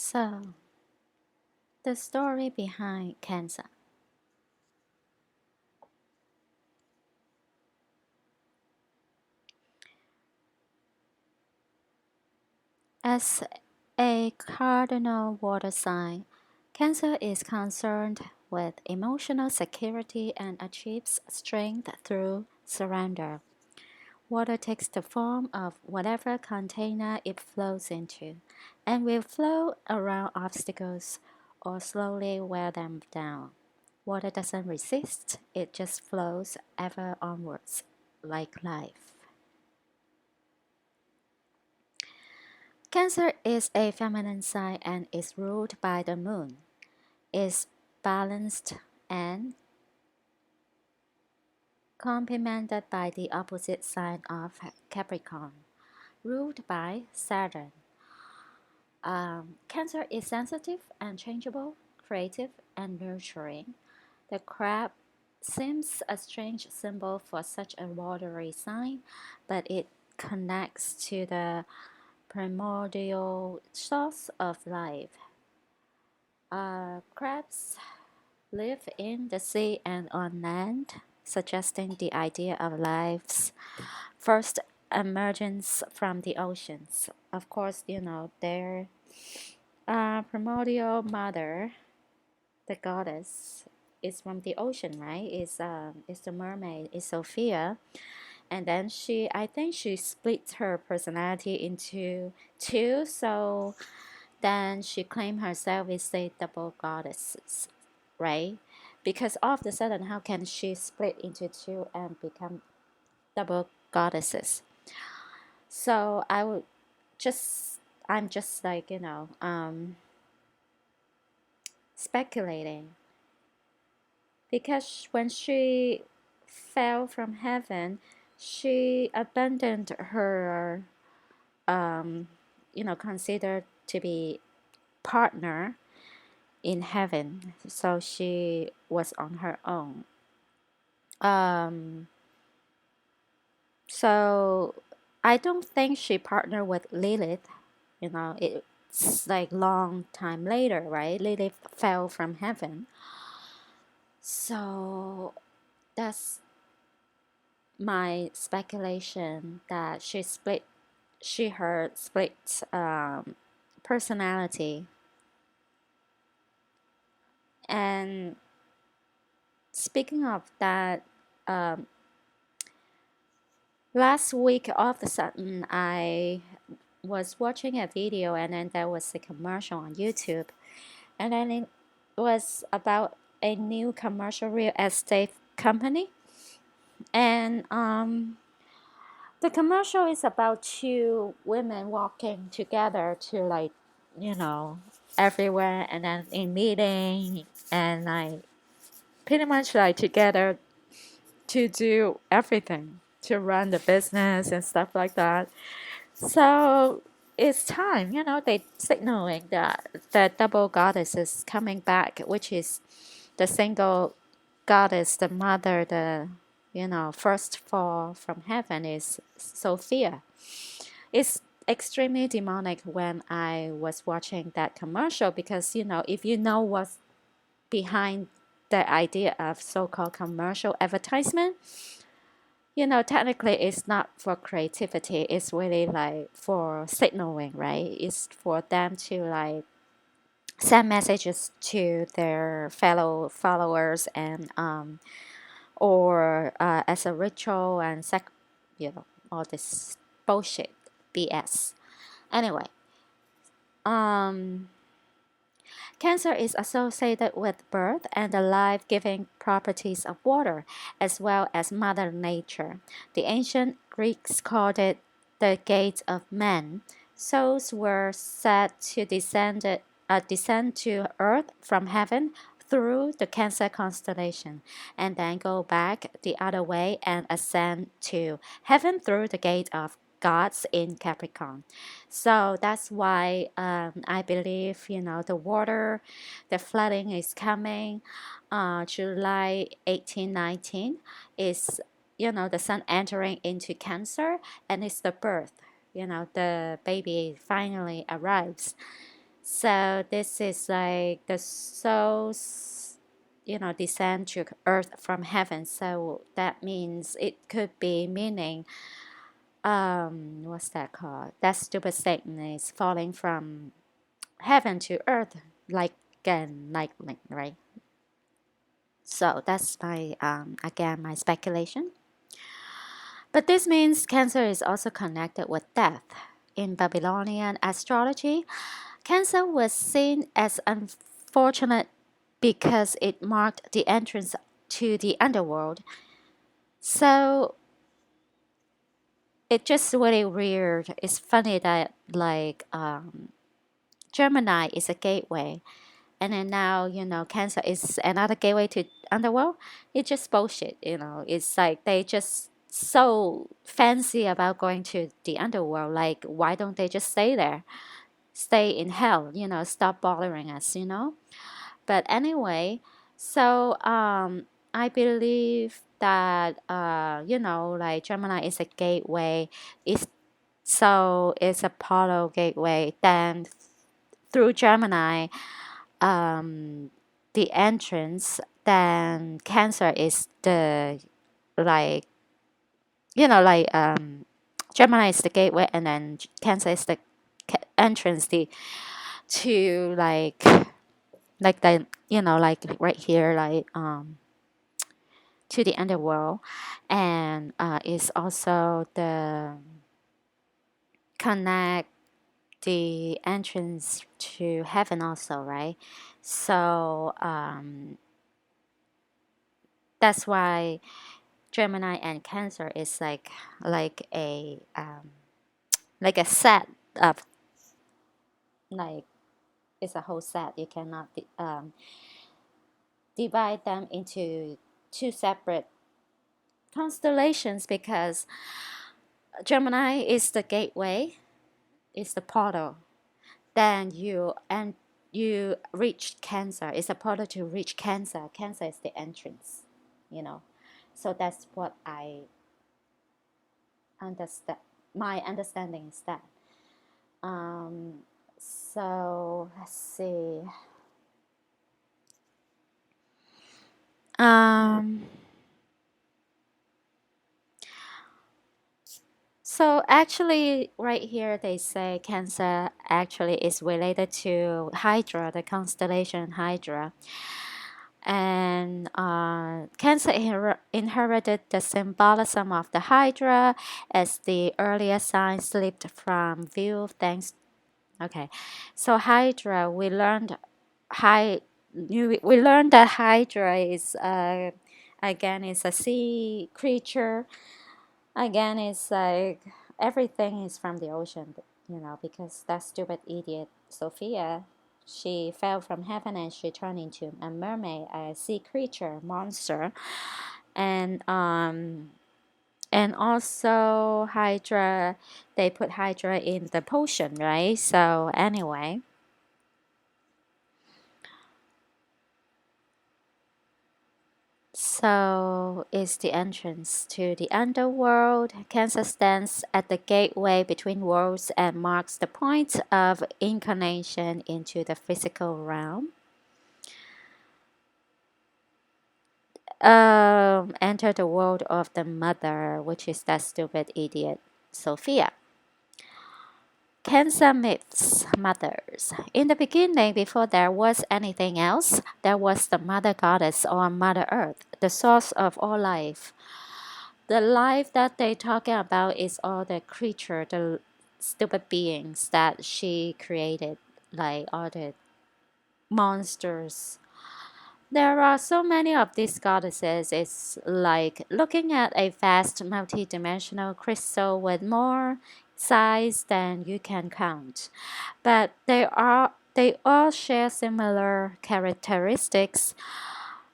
So, the story behind cancer. As a cardinal water sign, Cancer is concerned with emotional security and achieves strength through surrender. Water takes the form of whatever container it flows into and will flow around obstacles or slowly wear them down. Water doesn't resist, it just flows ever onwards, like life. Cancer is a feminine sign and is ruled by the moon. Is balanced and complemented by the opposite sign of Capricorn, ruled by Saturn. Cancer is sensitive and changeable, creative and nurturing. The crab seems a strange symbol for such a watery sign, but it connects to the primordial source of life. Crabs live in the sea and on land, suggesting the idea of life's first emergence from the oceans. Of course, their primordial mother, the goddess, is from the ocean, right? Is the mermaid, is Sophia. And then I think she split her personality into two, so then she claimed herself as a double goddess, right? Because all of a sudden, how can she split into two and become double goddesses? So I'm just like, speculating. Because when she fell from heaven, she abandoned her, considered to be partner in heaven. So she was on her own. Um, so I don't think she partnered with Lilith. It's like long time later, right? Lilith fell from heaven. So that's my speculation that her split personality. And speaking of that, um, last week all of a sudden I was watching a video and then there was a commercial on YouTube, and then it was about a new commercial real estate company. And the commercial is about two women walking together to, like, you know, everywhere, and then in meeting, and like pretty much like together to do everything, to run the business and stuff like that. So it's time, they signaling that the double goddess is coming back, which is the single goddess, the mother, the first fall from heaven is Sophia. It's extremely demonic when I was watching that commercial, because if you know what's behind the idea of so-called commercial advertisement, technically it's not for creativity, it's really like for signaling, right? It's for them to like send messages to their fellow followers, and or as a ritual and all this bullshit BS. Anyway, um Cancer is associated with birth and the life-giving properties of water, as well as Mother Nature. The ancient Greeks called it the gate of man. Souls were said to descend to earth from heaven through the Cancer constellation, and then go back the other way and ascend to heaven through the gate of gods in Capricorn. So that's why I believe, the flooding is coming. July 18, 19 is, the sun entering into Cancer, and it's the birth. The baby finally arrives. So this is like the souls, descend to earth from heaven. So that means it could be meaning, what's that called? That stupid statement is falling from heaven to earth like an lightning, right? So that's my again my speculation. But this means Cancer is also connected with death. In Babylonian astrology, Cancer was seen as unfortunate because it marked the entrance to the underworld. So it's just really weird. It's funny that like Gemini is a gateway, and then now Cancer is another gateway to underworld. It's just bullshit. It's like they just so fancy about going to the underworld. Like, why don't they just stay there, stay in hell? Stop bothering us. But anyway, so I believe that like Gemini is a gateway. It's Apollo gateway. Then through Gemini, um, the entrance, then Cancer is the like Gemini is the gateway, and then Cancer is the entrance, the to like the like right here, like to the underworld, and is also the connect the entrance to heaven also, right? So that's why Gemini and Cancer is like a set of, like, it's a whole set. You cannot divide them into two separate constellations, because Gemini is the gateway, is the portal. Then you reach Cancer. It's a portal to reach Cancer. Cancer is the entrance. You know, so that's what I understand. My understanding is that. Um, so let's see. Um, so actually, right here they say Cancer actually is related to Hydra, the constellation Hydra, and Cancer inherited the symbolism of the Hydra as the earlier sign slipped from view. Thanks. Okay, so Hydra, we learned that Hydra is again is a sea creature. Again, it's like everything is from the ocean, because that stupid idiot Sophia, she fell from heaven and she turned into a mermaid, a sea creature, monster, and also Hydra. They put Hydra in the potion, right? So anyway. So is the entrance to the underworld. Cancer stands at the gateway between worlds and marks the point of incarnation into the physical realm. Enter the world of the mother, which is that stupid idiot Sophia. Cancer myths, mothers. In the beginning, before there was anything else, there was the mother goddess or Mother Earth, the source of all life. The life that they talking about is all the creature, the stupid beings that she created, like all the monsters. There are so many of these goddesses. It's like looking at a vast multi-dimensional crystal with more size than you can count. But they all share similar characteristics.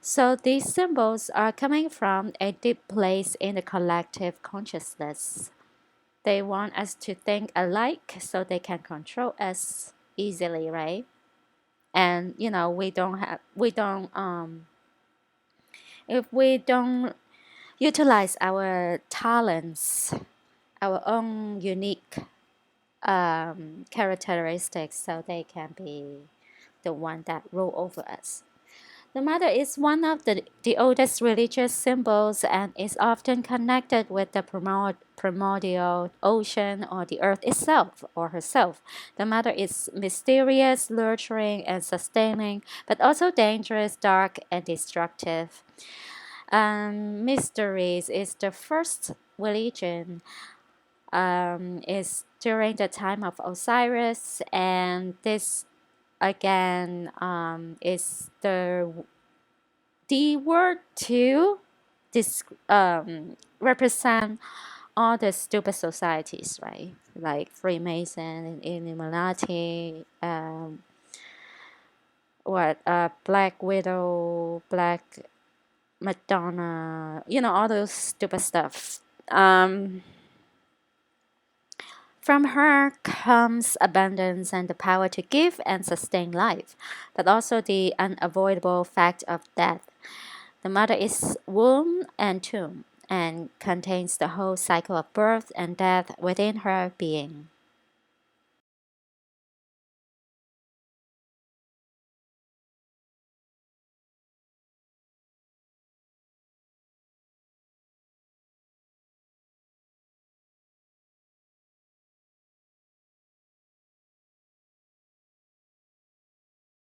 So these symbols are coming from a deep place in the collective consciousness. They want us to think alike so they can control us easily, right? And we don't if we don't utilize our talents, our own unique characteristics, so they can be the one that rule over us. The mother is one of the oldest religious symbols and is often connected with the primordial ocean or the earth itself or herself. The mother is mysterious, nurturing, and sustaining, but also dangerous, dark, and destructive. Mysteries is the first religion is during the time of Osiris, and this again is the word to this represent all the stupid societies, right? Like Freemason and Illuminati, Black Widow, Black Madonna, all those stupid stuff. From her comes abundance and the power to give and sustain life, but also the unavoidable fact of death. The mother is womb and tomb and contains the whole cycle of birth and death within her being.